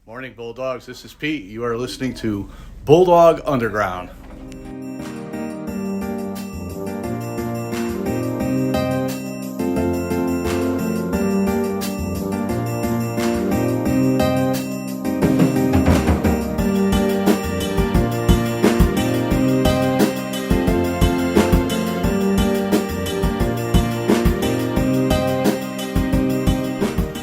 Morning, Bulldogs. This is Pete. You are listening to Bulldog Underground.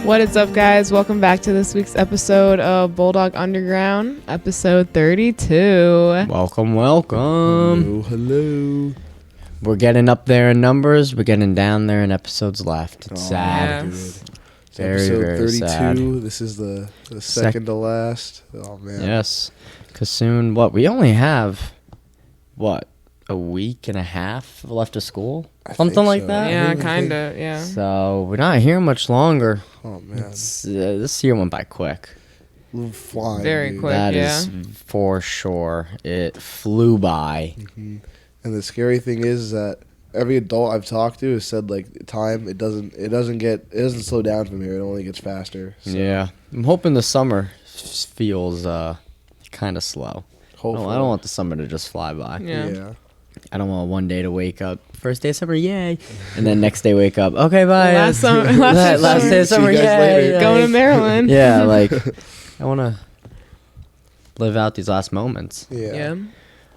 What is up, guys? Welcome back to this week's episode of Bulldog Underground, episode 32. Welcome. Hello. We're getting up there in numbers. We're getting down there in episodes left. It's sad. Yes. Very, Episode very 32. sad. This is the second to last. Oh, man. Yes. Because soon, we only have, a week and a half left of school? Something like so. that? Yeah, kind of, yeah. So, we're not here much longer. Oh, man. This year went by quick. Flying, Very dude. quick. That yeah. is for sure. It flew by. Mm-hmm. And the scary thing is that every adult I've talked to has said, like, time, it doesn't slow down from here. It only gets faster. So Yeah. I'm hoping the summer feels kind of slow. hopefully. I don't want the summer to just fly by. Yeah. I don't want one day to wake up, first day of summer, yay, and then next day wake up, okay, bye. Last summer, last day of See you summer, guys yay. later. Going to Maryland. Yeah, like, I want to live out these last moments. Yeah.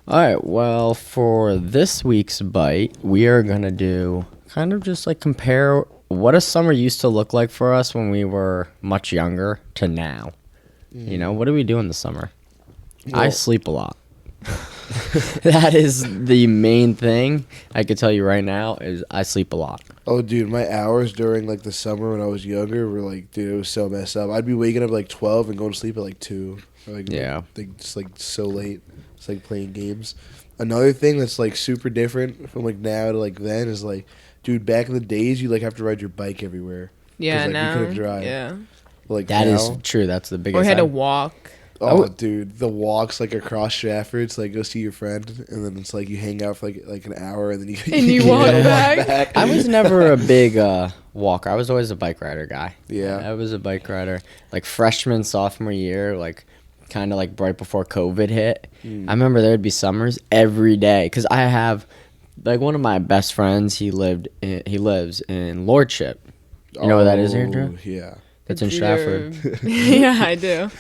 All right, well, for this week's bite, we are going to do kind of just like compare what a summer used to look like for us when we were much younger to now. You know, what do we do in the summer? I Well- sleep a lot. That is the main thing I could tell you right now is I sleep a lot. Oh, dude, my hours during, like, the summer when I was younger were, like, dude, it was so messed up. I'd be waking up at, like, 12 and going to sleep at, like, 2. Or, like, Yeah. Just, like, so late. It's, like, playing games. Another thing that's, like, super different from, like, now to, like, then is, like, dude, back in the days, you, like, have to ride your bike everywhere. Yeah, 'Cause, like, now. you couldn't drive. Yeah. Like, That now, is true. That's the biggest. Or we had to walk. Oh, dude, the walks, like, across Stratford, it's, like, go see your friend, and then it's, like, you hang out for, like an hour, and then you... And you walk back. I was never a big walker. I was always a bike rider guy. Yeah. I was a bike rider. Like freshman, sophomore year, like kind of like right before COVID hit. I remember there would be summers every day because I have like one of my best friends. He lives in Lordship. You know where that is, Andrew? Oh, yeah. It's in Stratford. Yeah, I do.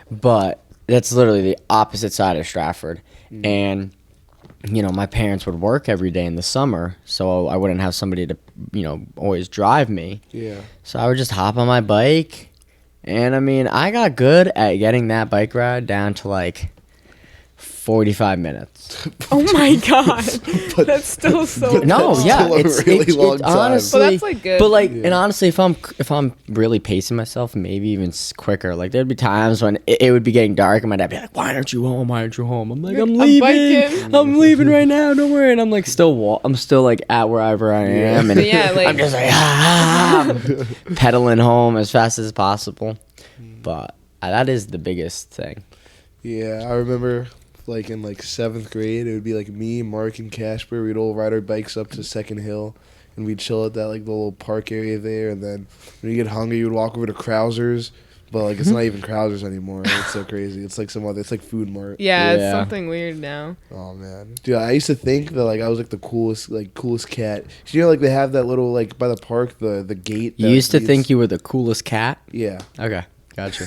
But that's literally the opposite side of Stratford. And, you know, my parents would work every day in the summer, so I wouldn't have somebody to, you know, always drive me. Yeah. So I would just hop on my bike. And, I mean, I got good at getting that bike ride down to, like, 45 minutes. Oh, my God. That's still so No, cool. yeah, still a really long time. honestly, But that's, like, good. But like, Yeah. and honestly, if I'm really pacing myself, maybe even quicker. Like there'd be times when it would be getting dark, and my dad would be like, "Why aren't you home? Why aren't you home?" I'm like, "I'm leaving. biking." I'm leaving right now. Don't worry." And I'm like, I'm still like at wherever I am, and But yeah, like, I'm just like pedaling home as fast as possible. But that is the biggest thing. Yeah, I remember, like, in, like, 7th grade, it would be, like, me, Mark, and Casper. We'd all ride our bikes up to Second Hill, and we'd chill at that, like, the little park area there. And then when you get hungry, you would walk over to Krauser's. But, like, it's not even Krauser's anymore. It's so crazy. It's, like, it's, like, Food Mart. yeah, it's Yeah. something weird now. Oh, man. Dude, I used to think that, like, I was, like, the coolest cat. You know, like, they have that little, like, by the park, the gate. You used to think you were the coolest cat? Yeah. Okay, gotcha.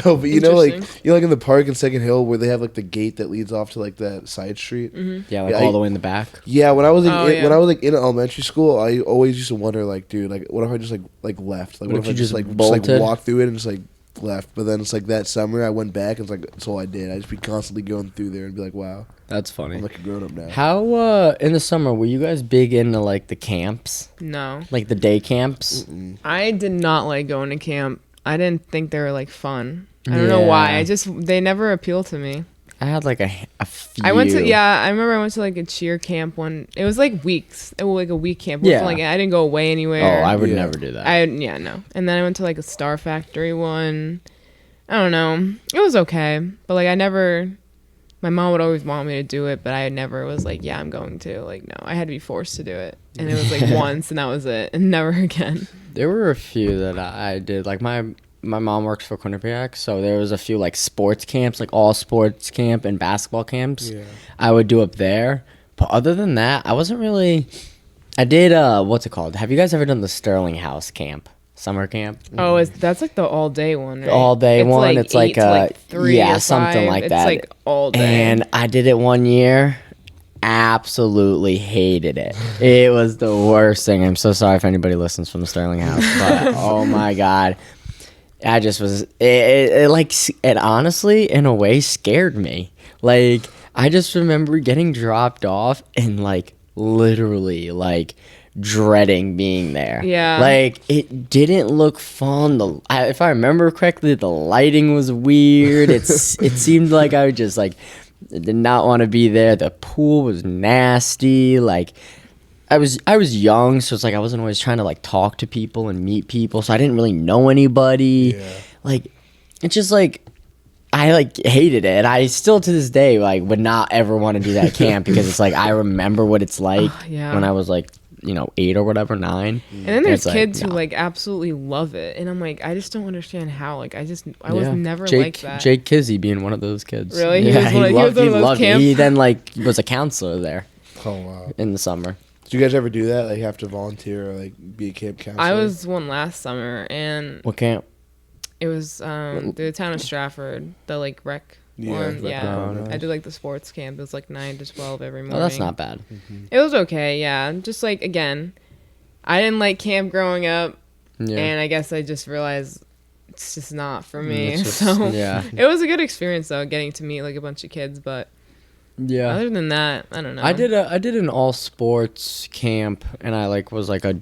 No, but you know, like, Interesting. in the park in Second Hill where they have, like, the gate that leads off to, like, that side street. Yeah, like Yeah, all the way in the back. Yeah, when I was Oh, yeah. when I was like in elementary school, I always used to wonder, like, dude, like, what if I just like left? Like, What what if if I you just just like bolted? walked through it and just like left? But then it's like that summer I went back and it's like that's all I did. I just be constantly going through there and be like, wow, That's funny. I'm like a grown up now. How in the summer were you guys big into like the camps, No. like the day camps? I did not like going to camp. I didn't think they were, like, fun. I don't know why. Yeah. They never appealed to me. I had like a few. I remember I went to like a cheer camp one. It was like weeks. It was like a week camp. It wasn't, Yeah. like I didn't go away Oh, anywhere. I would Yeah. never do that. no. And then I went to like a Star Factory one. I don't know. It was okay, but like I never. My mom would always want me to do it, but I never was like, yeah, I'm going to. Like, no, I had to be forced to do it. And it was like once, and that was it, and never again. There were a few that I did. Like my my mom works for Quinnipiac, so there was a few like sports camps, like all sports camp and basketball camps. Yeah. I would do up there. But other than that, I wasn't really. I did what's it called? Have you guys ever done the Sterling House camp? Summer camp? Oh, that's like the all day one, right? The all day one. It's 8 like to 3 yeah, or something 5. like It's that. like all day. And I did it one year. Absolutely hated it. It was the worst thing. I'm so sorry if anybody listens from the Sterling House, but oh my god, I just was. It honestly, in a way, scared me. Like I just remember getting dropped off and like literally like dreading being there. Yeah. Like it didn't look fun. If I remember correctly, the lighting was weird. It seemed like I would just like did not want to be there. The pool was nasty. Like I was young, so it's like I wasn't always trying to like talk to people and meet people, so I didn't really know anybody. Yeah. Like it's just like I like hated it. I still to this day like would not ever want to do that camp because it's like I remember what it's like Yeah. when I was like 8 or whatever, 9. And then there's it's like, kids who no. like absolutely love it, and I'm like, I just don't understand how. Like, I was Yeah. never Jake, like that. Jake Kizzy being one of those kids. Really? He Yeah, was one of- he was one of those loved it. camp- He then like was a counselor there Oh wow. in the summer. Do you guys ever do that? Like have to volunteer or like be a camp counselor? I was one last summer, and What camp? it was the town of Stratford, the like rec Yeah, one. rec Yeah, one, I did like the sports camp. It was like 9 to 12 every morning. Oh, that's not bad. It was okay. Yeah, just like again, I didn't like camp growing up, Yeah. and I guess I just realized it's just not for me. It's just- So yeah. it was a good experience though, getting to meet like a bunch of kids. But Yeah. other than that, I don't know. I did an all sports camp, and I like was like a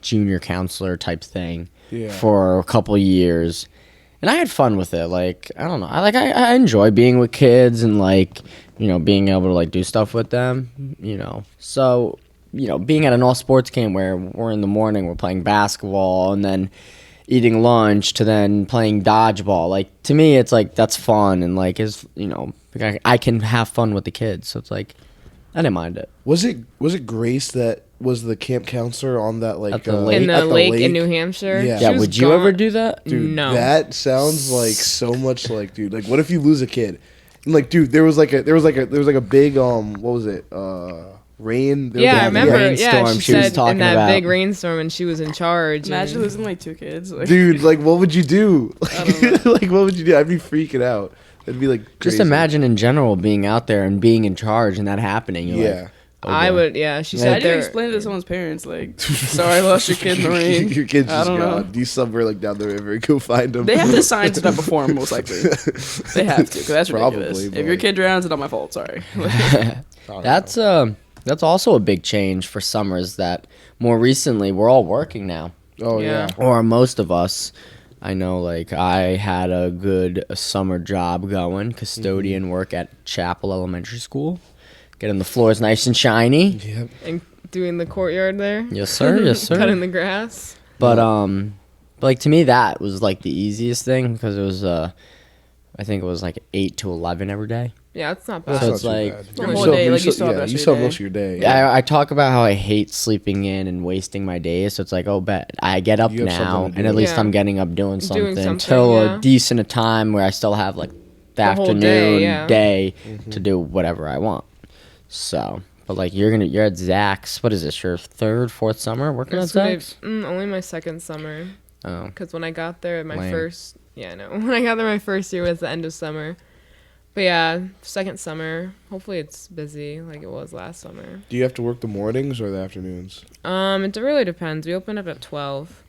junior counselor type thing Yeah. for a couple years, and I had fun with it. Like I don't know, I enjoy being with kids and like being able to like do stuff with them. So being at an all sports camp where we're in the morning, we're playing basketball, and then eating lunch to then playing dodgeball. Like to me, it's like that's fun, and like I can have fun with the kids. So it's like I didn't mind it. Was it Grace that was the camp counselor on that like At the lake? in the at lake in New Hampshire. Yeah. She Yeah, was would you ever gone- do that? Dude, No. that sounds like so much like, dude. Like, what if you lose a kid? And like, dude, there was like a big what was it? Rain. There was Yeah, I a- remember. Yeah, rainstorm she she was said talking in that about. big rainstorm, and she was in charge. Imagine and- losing like 2 kids. Like, Dude, like, what would you do? don't Like, what would you do? I'd be freaking out. It'd be like Just crazy. imagine in general being out there and being in charge and that happening. You're Yeah. like, oh I boy. would. Yeah, she how said do you there. explain it to someone's parents? Like, sorry, I lost your kid in the rain. Your kid's I just don't know. gone. Do somewhere like down the river. Go find them. They have to sign to that before, most likely. They have to, because that's ridiculous. Probably, If your but- kid drowns, it's not my fault. Sorry. That's also a big change for summers. That more recently we're all working now, Oh Yeah. yeah. or most of us. I know, like I had a good summer job going, custodian work at Chapel Elementary School, getting the floors nice and shiny. Yep. And doing the courtyard there. Yes, sir. Yes, sir. Cutting the grass. But like to me that was like the easiest thing because it was I think it was like 8 to 11 every day. Yeah, it's not That's bad. So not it's too like- bad. Your You whole still- day, you like, you still- still have yeah, the rest you of still your have most of day. your day. Yeah, I talk about how I hate sleeping in and wasting my days. So it's like, oh, bet I get up You have now, something to and do. at least Yeah. I'm getting up doing something, something, until yeah. a decent a time where I still have like the whole afternoon day, yeah. to do whatever I want. So, but like you're at Zach's. What is this? Your 3rd, 4th summer working at That's what Zach's? only my second summer. Oh, Because when I got there, my Lame. first. Yeah, I know. When I got there, my first year was the end of summer. But yeah, second summer. Hopefully it's busy like it was last summer. Do you have to work the mornings or the afternoons? It really depends. We open up at 12.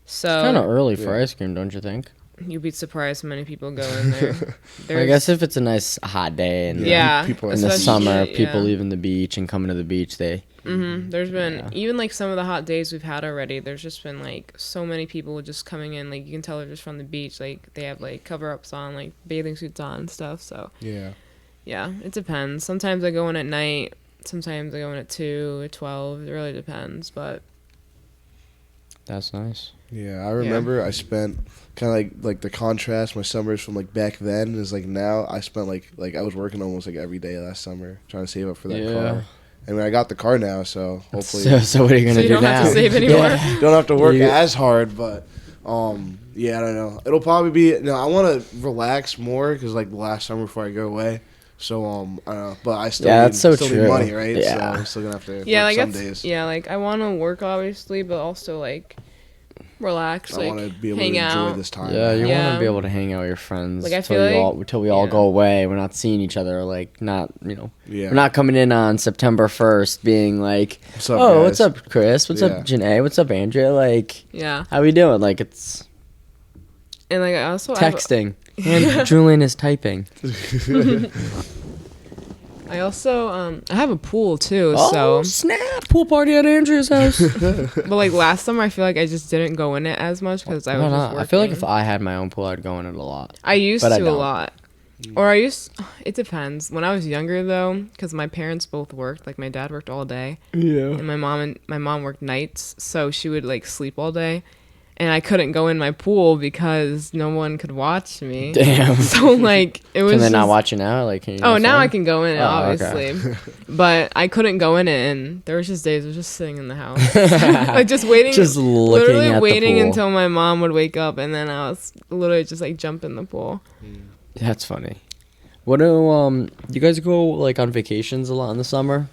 So kind of early for yeah. ice cream, don't you think? you'd be surprised how many people go in there. I There's- guess if it's a nice hot day and Yeah, people are in the especially- summer, yeah. people leaving the beach and coming to the beach, they There's been Yeah. even like some of the hot days we've had already. There's just been like so many people just coming in. Like you can tell they're just from the beach. Like they have like cover ups on, like bathing suits on and stuff. So Yeah. yeah, it depends. Sometimes I go in at night. Sometimes I go in at 2, at 12. It really depends. But that's nice. Yeah, I remember I spent kind of like the contrast. My summers from like back then is like now. I spent like I was working almost like every day last summer trying to save up for that Yeah. car. And I got the car now, so hopefully So what are you so gonna you do don't now? have to save anymore. don't have to work You- as hard. But Yeah, I don't know. It'll probably be. No, I want to relax more because like the last summer before I go away. So I don't know, but I still Yeah, need, that's so still need true. money, right? Yeah. So I'm still gonna have to Yeah, work like some that's days. yeah, like I want to work obviously, but also like relax, I like want to be able hang to enjoy out. this time. Yeah, you want Yeah. to be able to hang out with your friends Like, I till feel you like- all till we all yeah. go away. We're not seeing each other. Like not Yeah. we're not coming in on September 1st being like, What's up, oh, guys? what's up, Chris? What's Yeah. up, Janae? What's up, Andrea? Like, Yeah, how we doing? Like it's and like I also have- texting. And Julian is typing. I also I have a pool too, Oh so snap! Pool party at Andrea's house. but like last summer I feel like I just didn't go in it as much because I was Why just not? working. I feel like if I had my own pool, I'd go in it a lot. I used but I to a don't. lot. Or I used it depends. When I was younger though, because my parents both worked, like my dad worked all day Yeah. and my mom worked nights, so she would like sleep all day. And I couldn't go in my pool because no one could watch me. Damn. So like it was Can they not just- watch you now? Like, can you Oh, go now I swim? can go in it, Oh, okay. obviously. But I couldn't go in it, and there was just days I was just sitting in the house. Like, just waiting. Just looking literally at the waiting pool. until my mom would wake up, and then I was literally just, like, jump in the pool. That's funny. What do you guys go like on vacations a lot in the summer?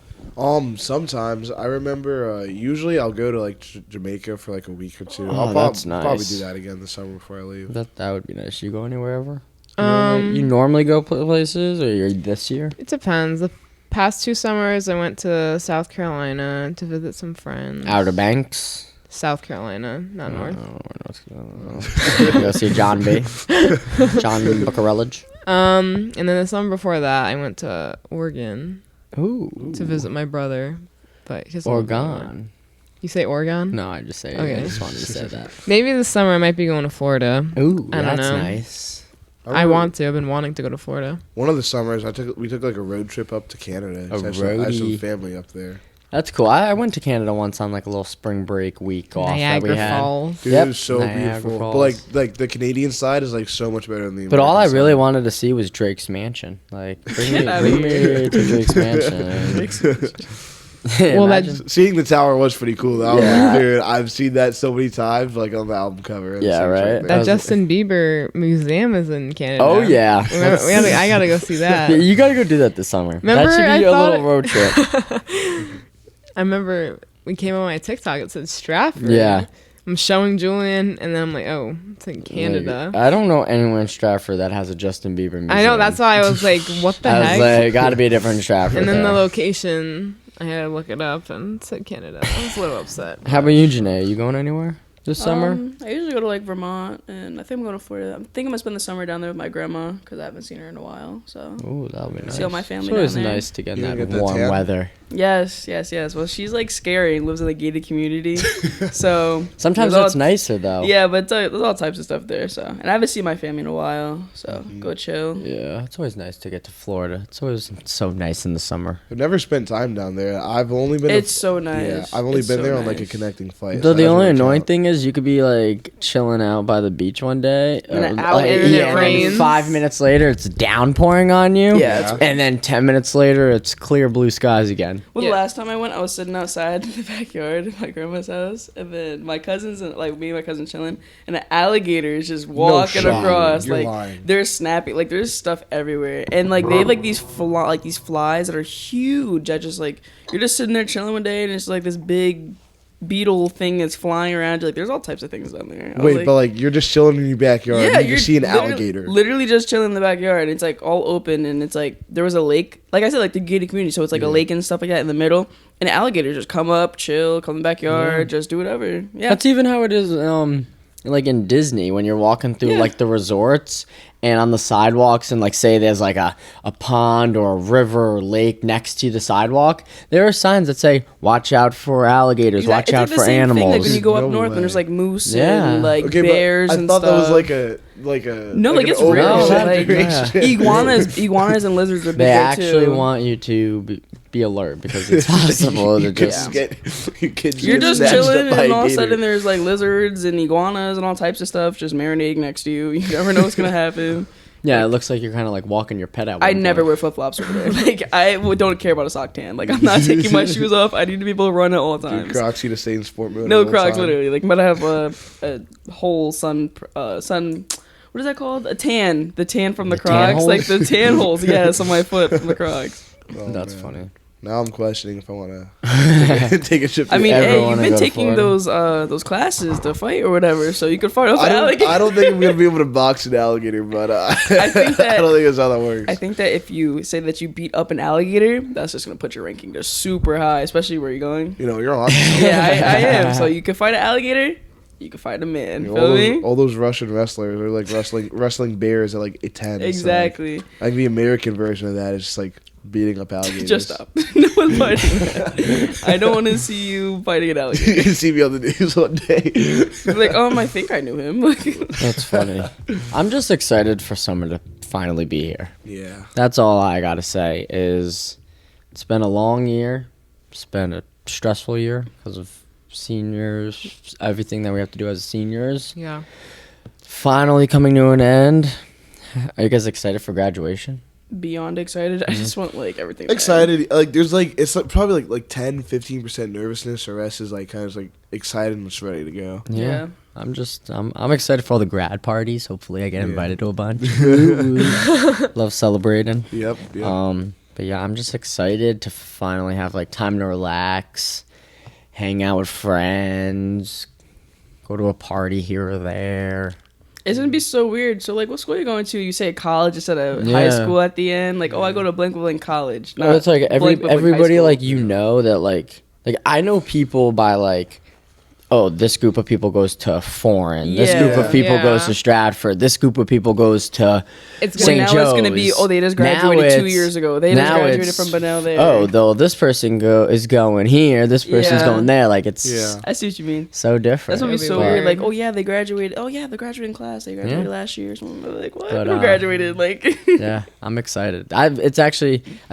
Sometimes I remember. Usually I'll go to like Jamaica for like a week or two. Oh, I'll that's probably nice. do that again this summer before I leave. That would be nice. You go anywhere ever? Um, You normally go places, or you're this year? It depends. The past 2 summers, I went to South Carolina to visit some friends. Outer Banks. South Carolina, not North. Go see John B. John Buckarellage. And then the summer before that, I went to Oregon Ooh. to visit my brother. But he doesn't live anymore. Oregon. You say Oregon? No, I just say. Okay. I just wanted to say that. Maybe this summer I might be going to Florida. Ooh, I don't that's know. nice. I remember want to. I've been wanting to go to Florida. One of the summers we took like a road trip up to Canada. A I have some roadie. family up there. That's cool. I went to Canada once on like a little spring break week off that we Niagara had. Falls. Dude, Yep, it was so Niagara beautiful. Falls. But like the Canadian side is like so much better than the. But all I American really side. wanted to see was Drake's mansion. Like, bring me, Get outta bring me here. to Drake's mansion. Well, Imagine- Seeing the tower was pretty cool. Though. I was Yeah. like, dude, I've seen that so many times, like on the album cover. and Yeah, things like right? that. That was- Justin Bieber museum is in Canada. Oh yeah. I gotta go see that. Yeah, you gotta go do that this summer. Remember, that should I be a thought little road trip. I remember we came on my TikTok. It said Stratford. Yeah. I'm showing Julian, and then I'm like, oh, it's in Canada. Like, I don't know anyone in Stratford that has a Justin Bieber museum. I know. That's why I was like, what the I was heck? like, gotta be a different Stratford. And then the there. location, I had to look it up, and it said Canada. I was a little upset. How about you, Janae? You going anywhere this summer? I usually go to like Vermont, and I think I'm going to Florida. I think I'm gonna spend the summer down there with my grandma because I haven't seen her in a while. So Ooh, that'll be nice. see all my family It's always down there. nice to get in You that gonna get that warm tan? weather. yes. Well, she's like scary and lives in a gated community, so Sometimes there's it's all- nicer though. Yeah, but there's all types of stuff there. So, and I haven't seen my family in a while, so go chill. Yeah, it's always nice to get to Florida. It's always so nice in the summer. I've never spent time down there. I've only been. It's so nice. Yeah, I've only It's been so there on like a nice. connecting flight. Though so the that doesn't only really annoying count. thing is you could be like chilling out by the beach one day, And then or, out like, and then it and then rains. 5 minutes later it's downpouring on you. Yeah, it's- and then 10 minutes later it's clear blue skies again. Well, Yeah. the last time I went, I was sitting outside in the backyard of my grandma's house, and then my cousins and like me and my cousin chilling, and an alligator is just walking shot. across. You're like lying. they're snapping, like there's stuff everywhere, and like they have like these flies that are huge. That just like you're just sitting there chilling one day, and it's like this big beetle thing that's flying around. Like there's all types of things down there. I was Wait, but like you're just chilling in your backyard. yeah, and you see an literally- alligator. Literally just chilling in the backyard. It's like all open, and it's like there was a lake. Like I said, like the gated community, so it's like a lake and stuff like that in the middle. And alligators just come up, chill, come in the backyard, just do whatever. Yeah, That's even how it is like in Disney when you're walking through Yeah. like the resorts and on the sidewalks, and like say there's like a pond or a river or lake next to the sidewalk, there are signs that say watch out for alligators, watch It's out like the for same animals. Thing, like when you go up No north, and way. there's like moose Yeah. and like Okay, bears but I and thought stuff. that was like a No, like, an it's real. over-exaggeration. iguanas and lizards are big They there actually too. want you to be alert because it's possible you to could just you could You're get just snatched chilling, up by and all of a gator. sudden there's like lizards and iguanas and all types of stuff just marinating next to you. You never know what's gonna happen. Yeah, it looks like you're kind of like walking your pet out. I never wear flip flops over there. Like don't care about a sock tan. Like I'm not taking my shoes off. I need to be able to run at all times. Dude, Crocs need to stay in sport mode. No at all Crocs, time. literally. Like, but I have a whole sun. What is that called? A tan. The tan from the tan Crocs, like holes? the tan holes. Yes, on my foot from the Crocs. Oh, That's man. funny. Now I'm questioning if I want to take a trip. To I mean, ever hey, wanna you've go been to taking Florida? those classes to fight or whatever, so you could fight off an I alligator. don't think I'm gonna be able to box an alligator, but I think that- I don't think that's how that works. I think that if you say that you beat up an alligator, that's just gonna put your ranking just super high, especially where you're going. You know, you're on. Yeah, I am. So you can fight an alligator, you can fight a man. You know, Feel me? all those Russian wrestlers are like wrestling bears at like 10. Exactly. So like the American version of that is just like beating up alligators. Just stop. No one's fighting that. I don't want to see you fighting an alligator. You see me on the news one day. Like, I think I knew him. Like, That's funny. I'm just excited for summer to finally be here. Yeah. That's all I gotta say. Is it's been a long year. It's been a stressful year because of seniors, everything that we have to do as seniors. Yeah. Finally coming to an end. Are you guys excited for graduation? beyond excited. I just want like everything. to end. Excited. Like there's like it's like probably like 10-15% nervousness. The rest is like kind of like excited and just ready to go. Yeah. I'm excited for all the grad parties. Hopefully I get Yeah. invited to a bunch. Love celebrating. Yep. But yeah, I'm just excited to finally have like time to relax, hang out with friends, go to a party here or there. It's gonna be so weird. So like, what school are you going to? You say college instead of high Yeah. school at the end. Like, oh, I go to blank college. No, it's like blank, but, high everybody school. like you know that like I know people by like, oh, this group of people goes to Foreign. This Yeah. group of people Yeah. goes to Stratford. This group of people goes to It's Well, St. now Joe's. it's gonna be. Oh, they just Now graduated 2 it's- years ago. They just now graduated it's, from Bunnell there. Oh, though this person is going here. This person's Yeah. going there. Like it's Yeah. I see what you mean. so different. That's gonna be It'll be so weird. weird. Like, oh yeah, they graduated. Oh yeah, they graduated in class. They graduated Yeah. last year. Or something. I'm like, what? But, Who graduated? Like, Yeah, I'm excited. I've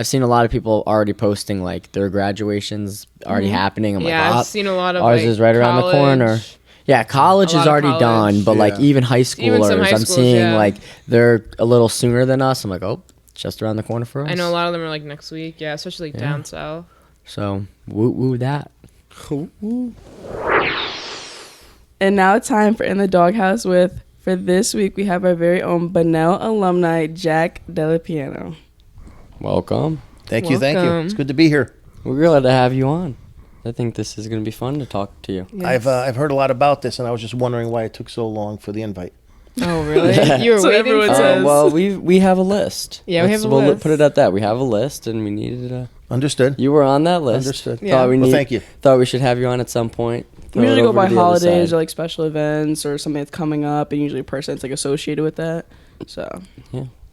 seen a lot of people already posting like their graduations already happening. I'm yeah, like, I've seen a lot of ours like, is right around the corner. college. Yeah, college A lot is of already college. done, but like Yeah. even high Even some schoolers, high I'm schools, seeing yeah. like they're a little sooner than us. I'm like, oh, it's just around the corner for us. I know a lot of them are like next week. Yeah, especially like Yeah. down south. So woo that. and now it's time for In the Doghouse with. For this week, we have our very own Bunnell alumni, Jack Dellapiano. Welcome. Thank you. Welcome. It's good to be here. We're glad to have you on. I think this is gonna be fun to talk to you. Yes. I've heard a lot about this, and I was just wondering why it took so long for the invite. Oh really? You were So waiting everyone for says- us? Well, we have a list. Yeah, we have a we'll list. put it at that. We have a list, and we needed a. Understood. You were on that list. Understood. Yeah. Thought we Well, need- thank you. Thought we should have you on at some point. We Throw it usually go over by to the other holidays side. or like special events or something that's coming up, and usually a person that's like associated with that. So,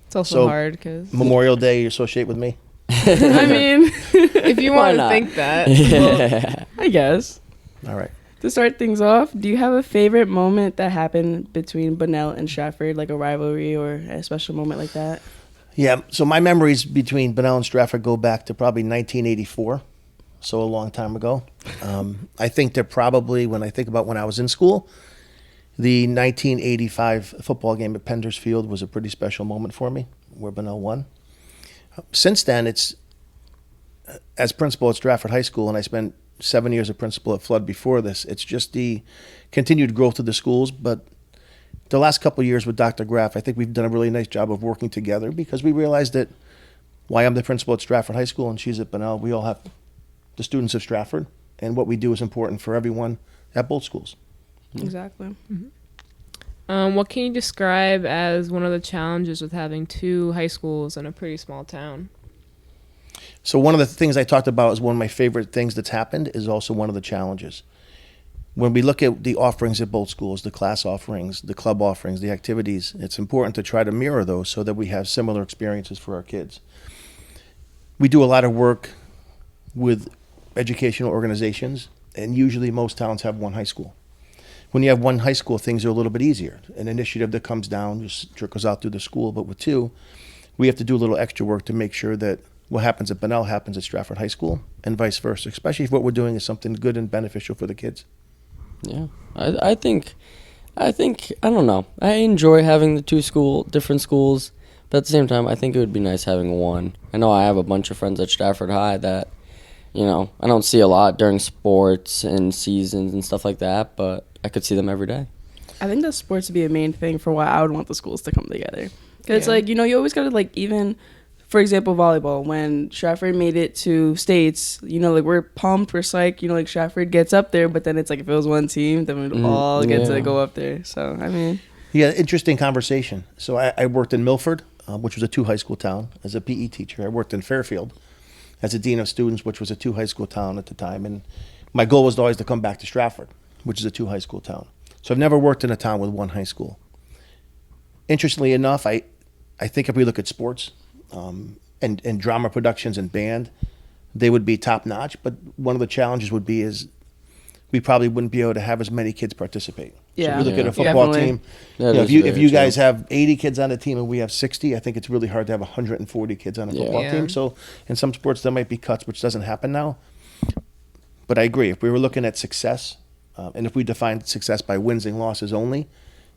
It's also So- hard because Memorial Day, you associate with me? I mean, if you Why want to not? think that, Yeah. I guess. All right. To start things off, do you have a favorite moment that happened between Bunnell and Stratford, like a rivalry or a special moment like that? Yeah, so my memories between Bunnell and Stratford go back to probably 1984, so a long time ago. I think they're probably, when I think about when I was in school, the 1985 football game at Penders Field was a pretty special moment for me, where Bunnell won. Since then, it's, as principal at Stratford High School, and I spent 7 years as principal at Flood before this, it's just the continued growth of the schools, but the last couple of years with Dr. Graff, I think we've done a really nice job of working together because we realized that why I'm the principal at Stratford High School and she's at Bunnell, we all have the students of Stratford, and what we do is important for everyone at both schools. Exactly. what can you describe as one of the challenges with having two high schools in a pretty small town? So one of the things I talked about is one of my favorite things that's happened is also one of the challenges. When we look at the offerings at both schools, the class offerings, the club offerings, the activities, it's important to try to mirror those so that we have similar experiences for our kids. We do a lot of work with educational organizations, and usually most towns have one high school. When you have one high school, things are a little bit easier. An initiative that comes down just trickles out through the school, but with two, we have to do a little extra work to make sure that what happens at Bunnell happens at Stratford High School and vice versa, especially if what we're doing is something good and beneficial for the kids. Yeah, I think I don't know. I enjoy having the different schools. But at the same time, I think it would be nice having one. I know I have a bunch of friends at Stratford High that, you know, I don't see a lot during sports and seasons and stuff like that, but I could see them every day. I think that sports would be a main thing for why I would want the schools to come together. Because, Yeah. like, you know, you always got to, like, even, for example, volleyball, when Stratford made it to states, you know, like, we're pumped, we're psyched, you know, like, Stratford gets up there, but then it's like, if it was one team, then we'd all get to go up there. So, I mean. Yeah, interesting conversation. So I worked in Milford, which was a 2 high school town, as a PE teacher. I worked in Fairfield as a dean of students, which was a 2 high school town at the time. And my goal was always to come back to Stratford, which is a 2 high school town. So I've never worked in a town with 1 high school. Interestingly enough, I think if we look at sports and drama productions and band, they would be top notch. But one of the challenges would be is we probably wouldn't be able to have as many kids participate. So Yeah. if you look at Yeah. a football Definitely. team, That you know, is if very you true. guys have 80 kids on a team and we have 60, I think it's really hard to have 140 kids on a Yeah. football Yeah. team. So in some sports there might be cuts, which doesn't happen now. But I agree. If we were looking at success, and if we defined success by wins and losses only,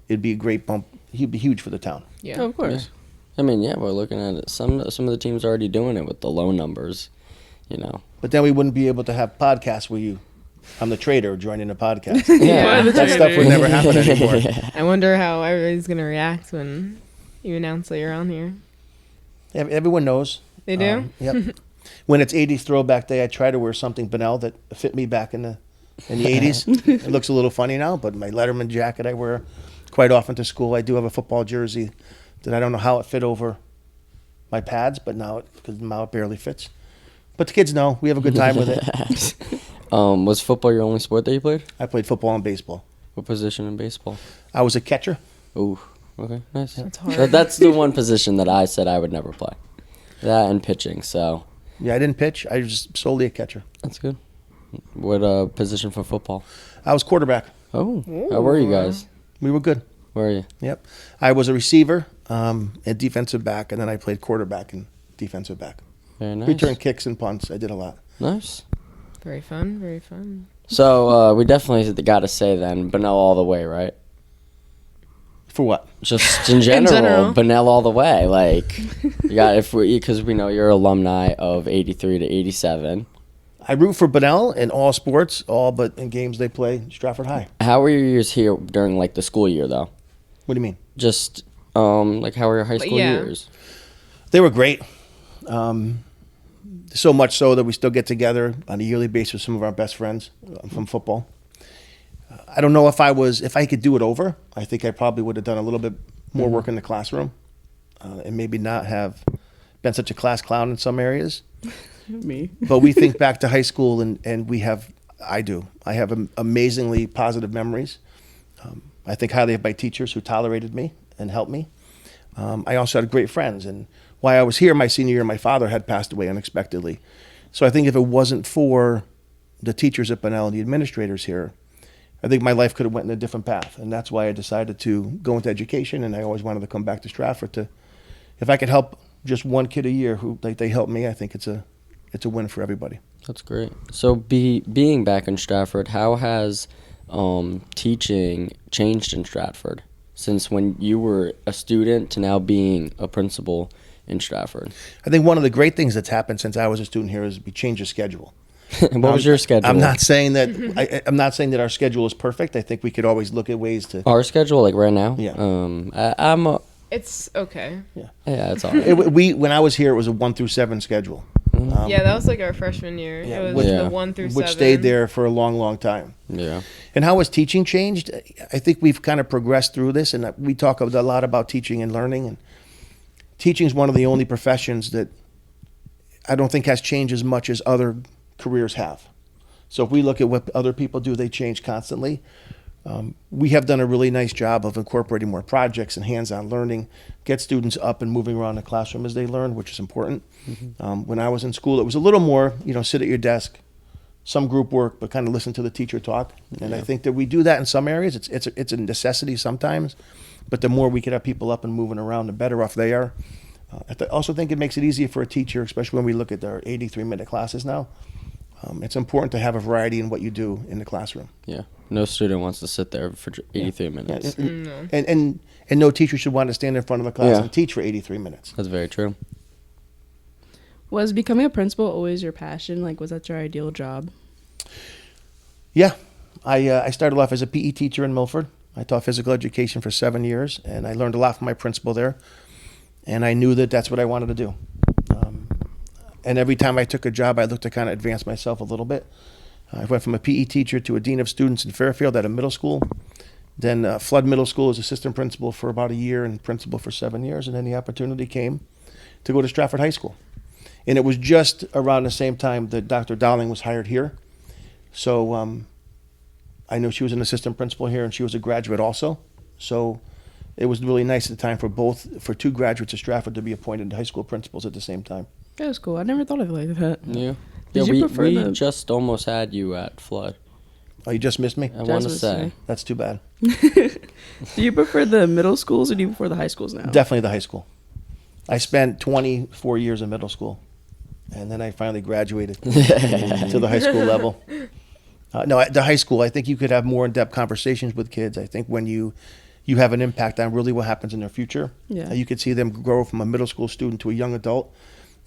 it'd be a great bump. He'd be huge for the town. Yeah. Oh, of course. I mean, yeah, we're looking at it. Some of the teams are already doing it with the low numbers, you know. But then we wouldn't be able to have podcasts where I'm the trader joining a podcast. Yeah. That stuff would never happen anymore. I wonder how everybody's gonna react when you announce that you're on here. Everyone knows. They do? Yep. When it's 80s throwback day, I try to wear something Benell that fit me back in the 80s. It looks a little funny now, but my Letterman jacket I wear quite often to school. I do have a football jersey that I don't know how it fit over my pads, but now it barely fits. But the kids know. We have a good time with it. Was football your only sport that you played? I played football and baseball. What position in baseball? I was a catcher. Ooh, okay, nice. That's hard. That's the one position that I said I would never play. That and pitching, so Yeah, I didn't pitch. I was solely a catcher. that's good. What position for football? I was quarterback. Oh, how were you guys? We were good. Where are you? Yep. I was a receiver, a defensive back, and then I played quarterback and defensive back. Very nice. Return kicks and punts. I did a lot. Nice. Very fun, very fun. So we definitely got to say then, Bunnell all the way, right? For what? Just in general, general. Bunnell all the way. Like, you got because we know you're alumni of '83 to '87. I root for Bunnell in all sports, all but in games they play Stratford High. How were your years here during like the school year though? What do you mean? Just like how were your high school yeah. years? They were great. So much so that we still get together on a yearly basis with some of our best friends from football. I don't know if I could do it over. I think I probably would have done a little bit more work in the classroom and maybe not have been such a class clown in some areas. Me. But we think back to high school and I have amazingly positive memories. I think highly of my teachers who tolerated me and helped me. I also had great friends, and while I was here my senior year, my father had passed away unexpectedly. So I think if it wasn't for the teachers at Bunnell and the administrators here, I think my life could have went in a different path. And that's why I decided to go into education, and I always wanted to come back to Stratford if I could help just one kid a year who like they help me, I think it's a win for everybody. That's great. So being back in Stratford, how has teaching changed in Stratford since when you were a student to now being a principal in Stratford? I think one of the great things that's happened since I was a student here is we changed the schedule. What was your schedule? I'm not saying that I'm not saying that our schedule is perfect. I think we could always look at ways to. Our schedule, like right now? Yeah. I'm It's okay. yeah, it's all right. When I was here, it was a 1 through 7 schedule. Yeah, that was like our freshman year. yeah, It was Yeah. the 1 through 7. Which stayed there for a long, long time. Yeah. And how has teaching changed? I think we've kind of progressed through this, and we talk a lot about teaching and learning. And teaching is one of the only professions that I don't think has changed as much as other careers have. So if we look at what other people do, they change constantly. We have done a really nice job of incorporating more projects and hands-on learning, get students up and moving around the classroom as they learn, which is important. When I was in school, it was a little more, sit at your desk, some group work, but kind of listen to the teacher talk. And I think that we do that in some areas. It's a necessity sometimes, but the more we can have people up and moving around, the better off they are. I also think it makes it easier for a teacher, especially when we look at our 83-minute classes now. It's important to have a variety in what you do in the classroom. Yeah. No student wants to sit there for 83 minutes. No. And no teacher should want to stand in front of a class Yeah. and teach for 83 minutes. That's very true. Was becoming a principal always your passion? Like, was that your ideal job? Yeah, I started off as a PE teacher in Milford. I taught physical education for 7 years, and I learned a lot from my principal there. And I knew that that's what I wanted to do. And every time I took a job, I looked to kind of advance myself a little bit. I went from a PE teacher to a dean of students in Fairfield at a middle school. Then Flood Middle School as assistant principal for about a year and principal for 7 years. And then the opportunity came to go to Stratford High School. And it was just around the same time that Dr. Dowling was hired here. So I knew she was an assistant principal here, and she was a graduate also. So it was really nice at the time for two graduates of Stratford to be appointed high school principals at the same time. That was cool. I never thought of it like that. Yeah. Did Yeah, you prefer we the- just almost had you at Flood. Oh, you just missed me? I want to was say. That's too bad. Do you prefer the middle schools or do you prefer the high schools now? Definitely the high school. I spent 24 years in middle school, and then I finally graduated to the high school level. No, at the high school, I think you could have more in-depth conversations with kids. I think when you have an impact on really what happens in their future, Yeah. you could see them grow from a middle school student to a young adult,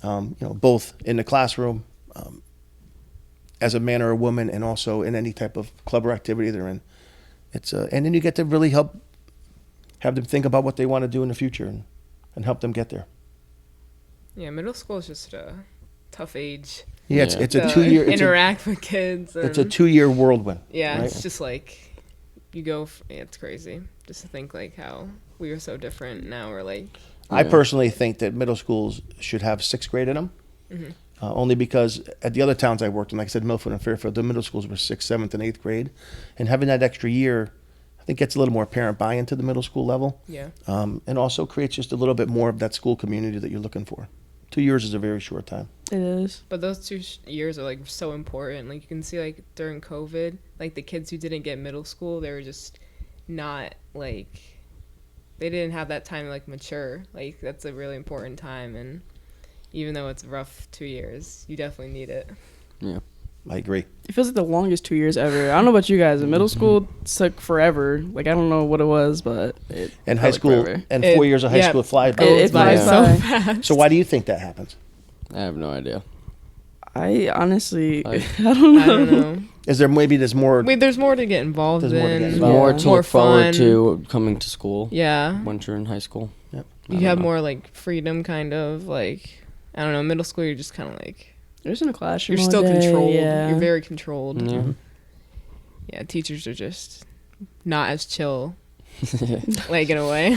both in the classroom, as a man or a woman, and also in any type of club or activity they're in. And then you get to really have them think about what they want to do in the future and help them get there. Yeah, middle school is just a tough age. Yeah, Yeah. it's a to 2 year. interact with kids. It's a and- 2 year whirlwind. Yeah, right? it's just like you go. It's crazy just to think like how we were so different. Now we're like, I Yeah. personally think that middle schools should have sixth grade in them. Only because at the other towns I worked in, like I said, Milford and Fairfield, the middle schools were 6th, 7th, and 8th grade. And having that extra year, I think gets a little more parent buy-in to the middle school level. yeah, And also creates just a little bit more of that school community that you're looking for. 2 years is a very short time. It is. but those years are like so important. Like you can see like during COVID, like the kids who didn't get middle school, they were just not like they didn't have that time to like mature. Like that's a really important time, and even though it's a rough 2 years, you definitely need it. I agree. It feels like the longest 2 years ever. I don't know about you guys. In middle school took forever. Like I don't know what it was, but it And felt high like school, forever. and It- 4 years of high yeah. school flies by. It flies so by. fast. So why do you think that happens? I have no idea. I honestly, I- I don't know. I don't know. Is there there's more? Wait, there's more to get involved There's more to in. get More involved. to look forward fun. to coming to school Yeah, once you're in high school. Yep. I you don't have know. more like freedom, kind of like I don't know. Middle school, you're just kind of like You're just in a classroom. you're all still day, controlled. Yeah. You're very controlled. Yeah. Yeah, teachers are just not as chill, like in a way.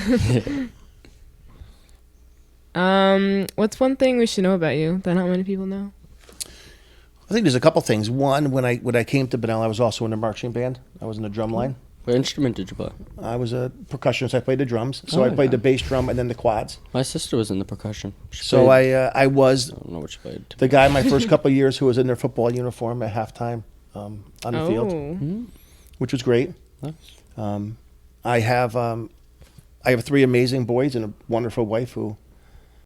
What's one thing we should know about you that not many people know? I think there's a couple things. One, when I came to Benell, I was also in the marching band. I was in the drum line. What instrument did you play? I was a percussionist. I played the drums. So Oh, I played okay. the bass drum and then the quads. My sister was in the percussion. She So played- I was I don't know what she played. the guy my first couple of years who was in their football uniform at halftime on the field, Oh, which was great. Nice. I have 3 amazing boys and a wonderful wife who